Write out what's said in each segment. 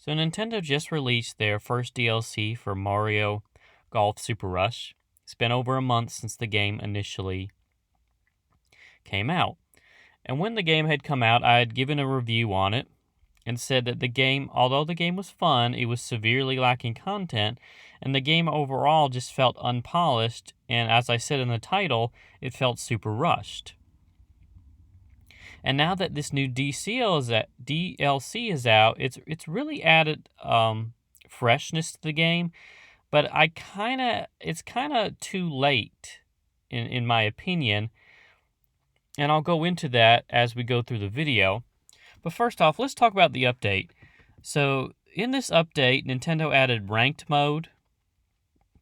So Nintendo just released their first DLC for Mario Golf Super Rush. It's been over a month since the game initially came out. And when the game had come out, I had given a review on it and said that the game, although the game was fun, it was severely lacking content, and the game overall just felt unpolished, and as I said in the title, it felt super rushed. And now that this new DLC is out, it's really added freshness to the game, but it's kind of too late, in my opinion, and I'll go into that as we go through the video. But first off, let's talk about the update. So in this update, Nintendo added ranked mode,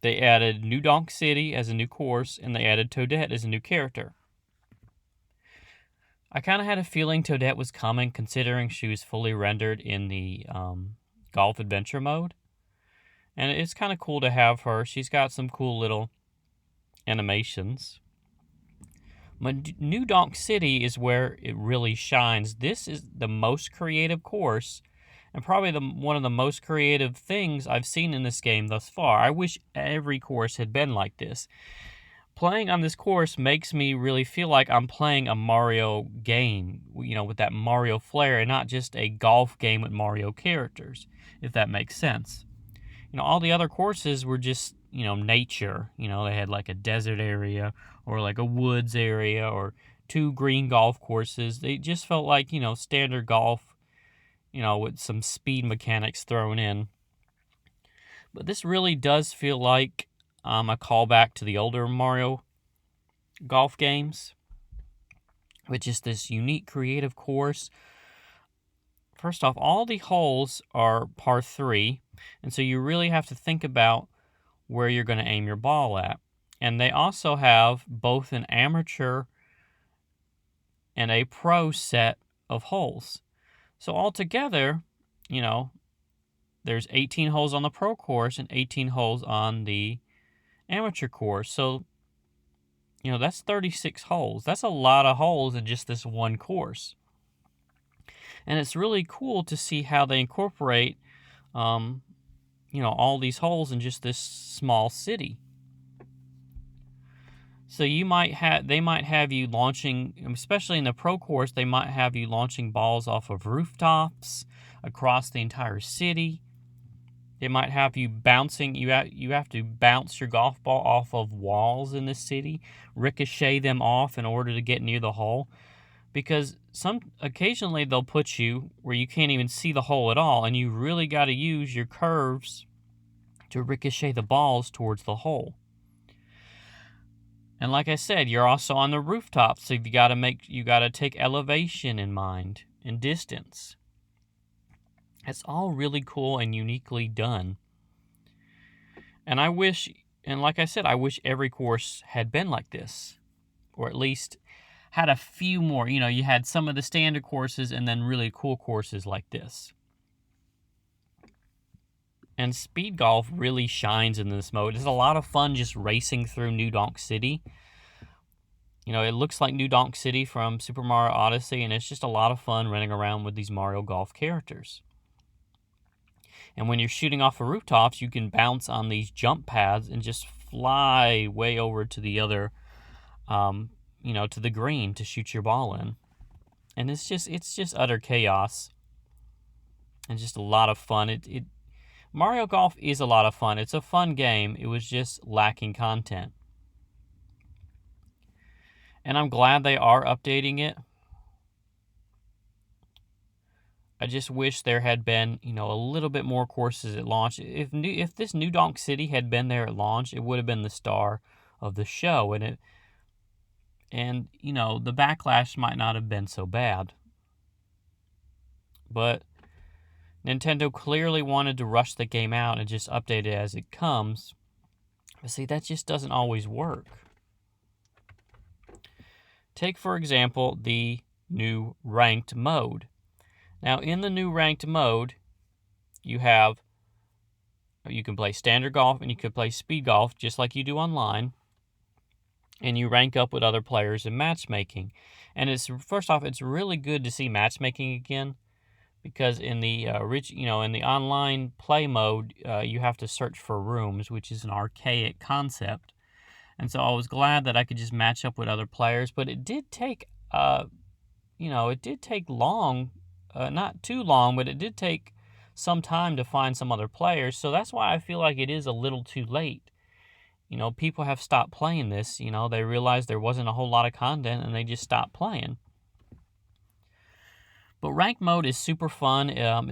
they added New Donk City as a new course, and they added Toadette as a new character. I kind of had a feeling Toadette was coming, considering she was fully rendered in the Golf Adventure mode. And it's kind of cool to have her. She's got some cool little animations. But New Donk City is where it really shines. This is the most creative course, and probably one of the most creative things I've seen in this game thus far. I wish every course had been like this. Playing on this course makes me really feel like I'm playing a Mario game, with that Mario flair, and not just a golf game with Mario characters, if that makes sense. All the other courses were just, nature. They had like a desert area or like a woods area or 2 green golf courses. They just felt like, standard golf, with some speed mechanics thrown in. But this really does feel like a callback to the older Mario golf games, with just this unique creative course. First off, all the holes are par 3, and so you really have to think about where you're going to aim your ball at. And they also have both an amateur and a pro set of holes. So altogether, there's 18 holes on the pro course and 18 holes on the amateur course. So, that's 36 holes. That's a lot of holes in just this one course. And it's really cool to see how they incorporate, all these holes in just this small city. So they might have you launching, especially in the pro course, they might have you launching balls off of rooftops across the entire city. They might have you bouncing. You have to bounce your golf ball off of walls in the city, ricochet them off in order to get near the hole. Because occasionally they'll put you where you can't even see the hole at all, and you really got to use your curves to ricochet the balls towards the hole. And like I said, you're also on the rooftop, so you got to take elevation in mind and distance. It's all really cool and uniquely done. And like I said, I wish every course had been like this, or at least had a few more. You had some of the standard courses and then really cool courses like this. And speed golf really shines in this mode. It's a lot of fun just racing through New Donk City. It looks like New Donk City from Super Mario Odyssey, and it's just a lot of fun running around with these Mario Golf characters. And when you're shooting off of rooftops, you can bounce on these jump pads and just fly way over to the other, to the green to shoot your ball in. And it's just utter chaos and just a lot of fun. Mario Golf is a lot of fun. It's a fun game. It was just lacking content. And I'm glad they are updating it. I just wish there had been, a little bit more courses at launch. If this New Donk City had been there at launch, it would have been the star of the show, and the backlash might not have been so bad. But Nintendo clearly wanted to rush the game out and just update it as it comes. But see, that just doesn't always work. Take, for example, the new ranked mode. Now, in the new ranked mode, you can play standard golf and you can play speed golf just like you do online. And you rank up with other players in matchmaking. And first off, it's really good to see matchmaking again, because in the in the online play mode, you have to search for rooms, which is an archaic concept. And so I was glad that I could just match up with other players, but it did take it did take long, not too long, but it did take some time to find some other players. So that's why I feel like it is a little too late. People have stopped playing this. They realized there wasn't a whole lot of content and they just stopped playing. But ranked mode is super fun.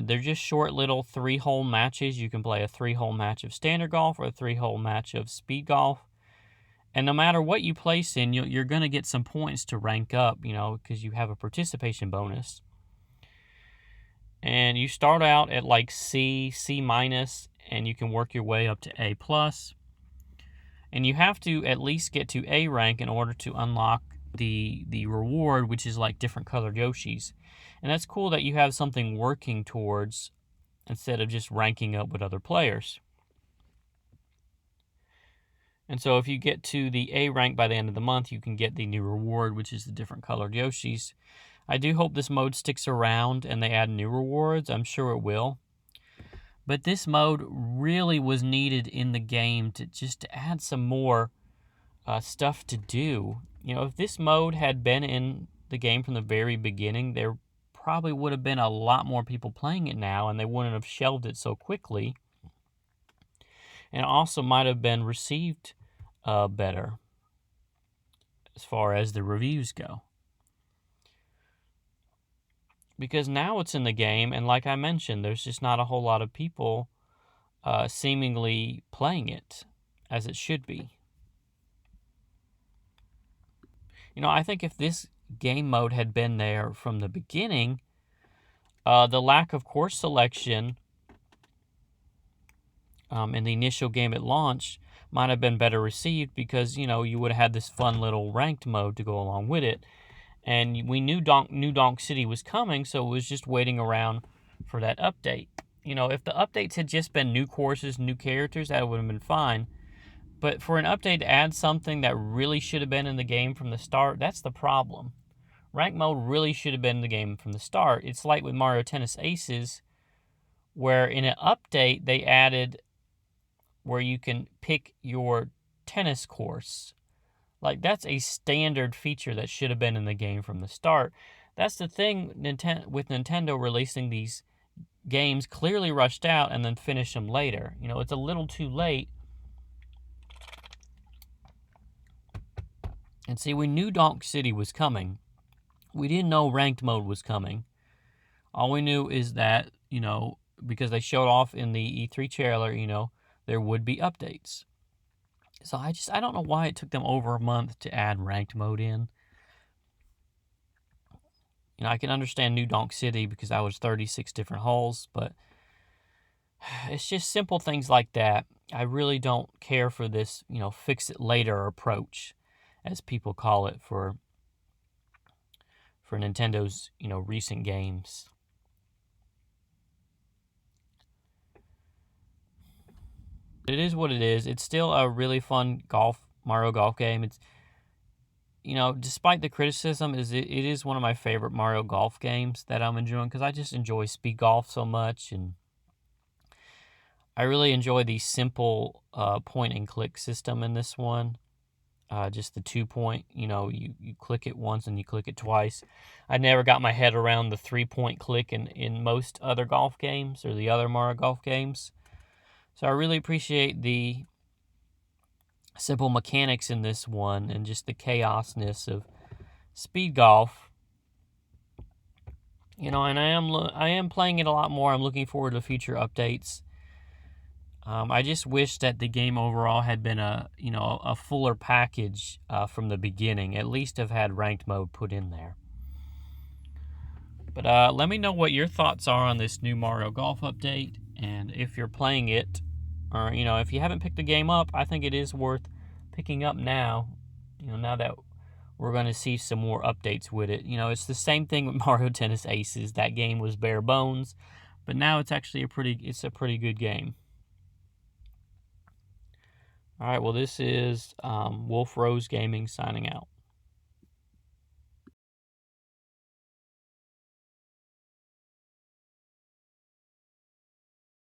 They're just short little 3-hole matches. You can play a 3-hole match of standard golf or a 3-hole match of speed golf. And no matter what you place in, you're going to get some points to rank up, because you have a participation bonus. And you start out at like C minus, and you can work your way up to A plus. And you have to at least get to A rank in order to unlock the reward, which is like different colored Yoshis. And that's cool that you have something working towards instead of just ranking up with other players. And so if you get to the A rank by the end of the month, you can get the new reward, which is the different colored Yoshis. I do hope this mode sticks around and they add new rewards. I'm sure it will. But this mode really was needed in the game to add some more stuff to do. If this mode had been in the game from the very beginning, there probably would have been a lot more people playing it now, and they wouldn't have shelved it so quickly. And it also might have been received better as far as the reviews go. Because now it's in the game, and like I mentioned, there's just not a whole lot of people seemingly playing it as it should be. I think if this game mode had been there from the beginning, the lack of course selection in the initial game at launch might have been better received, because you would have had this fun little ranked mode to go along with it. And we knew New Donk City was coming, so it was just waiting around for that update. If the updates had just been new courses, new characters, that would have been fine. But for an update to add something that really should have been in the game from the start, that's the problem. Rank mode really should have been in the game from the start. It's like with Mario Tennis Aces, where in an update they added where you can pick your tennis course. Like, that's a standard feature that should have been in the game from the start. That's the thing with Nintendo releasing these games clearly rushed out and then finish them later. It's a little too late. And see, we knew Donk City was coming. We didn't know ranked mode was coming. All we knew is that, because they showed off in the E3 trailer, there would be updates. So I don't know why it took them over a month to add ranked mode in. I can understand New Donk City because that was 36 different holes, but it's just simple things like that. I really don't care for this, fix it later approach, as people call it for Nintendo's, recent games. It is what it is. It's still a really fun Mario Golf game. It's, despite the criticism, it is one of my favorite Mario Golf games that I'm enjoying, because I just enjoy speed golf so much, and I really enjoy the simple point and click system in this one. Just the 2-point, you click it once and you click it twice. I never got my head around the 3-point click in most other golf games, or the other Mario Golf games. So I really appreciate the simple mechanics in this one, and just the chaosness of speed golf. And I am playing it a lot more. I'm looking forward to future updates. I just wish that the game overall had been a fuller package from the beginning. At least have had ranked mode put in there. But let me know what your thoughts are on this new Mario Golf update, and if you're playing it, or if you haven't picked the game up, I think it is worth picking up now. Now that we're going to see some more updates with it. It's the same thing with Mario Tennis Aces. That game was bare bones, but now it's actually a pretty good game. All right, well, this is Wolf Rose Gaming signing out.